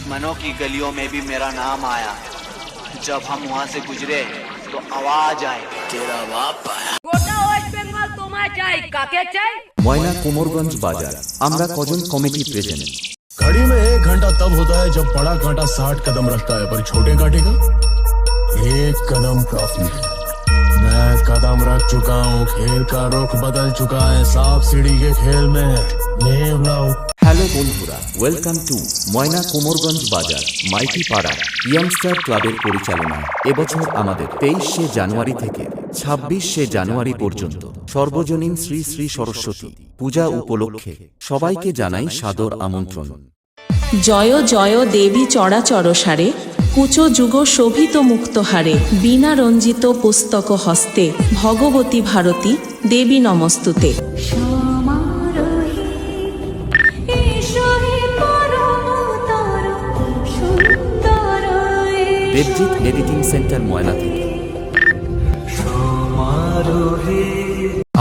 दुश्मनों की गलियों में भी मेरा नाम आया। जब हम वहाँ से गुजरे तो आवाज आई, तेरा बाप आया। গোটা ওয়েস্ট বেঙ্গল তোমায় চাই, কাকে চাই? ময়না কোমরগঞ্জ বাজার। আমরা কজন কমিটি প্রেজেন্ট। घड़ी में 1 घंटा तब होता है जब बड़ा कांटा 60 कदम रखता है, पर छोटे कांटे का 1 कदम काफी है। मैं कदम रख चुका हूँ, खेल का रुख बदल चुका है, सांप सीढ़ी के खेल में नेम लाओ। হ্যালো বন্ধুরা, ওয়েলকাম টু ময়না কোমরগঞ্জ বাজার মাইটি পাড়া ইয়াংস্টার ক্লাবের পরিচালনায় এবছর আমাদের 23শে জানুয়ারি থেকে 26শে জানুয়ারি পর্যন্ত সর্বজনীন শ্রী শ্রী সরস্বতী পূজা উপলক্ষে সবাইকে জানাই সাদর আমন্ত্রণ। জয় জয় দেবী চরাচর সারে, কুচ যুগ শোভিত মুক্তহারে, বীণা রঞ্জিত পুস্তক হস্তে, ভগবতী ভারতী দেবী নমস্তুতে। দেবজিৎ এডিটিং সেন্টার ময়না থেকে।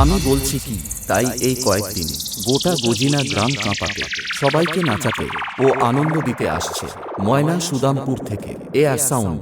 আমি বলছি কি, তাই এই কয়েকদিন গোটা গজিনা গ্রাম কাঁপাতে, সবাইকে নাচাতে ও আনন্দ দিতে আসছে ময়না সুদামপুর থেকে এয়ার সাউন্ড।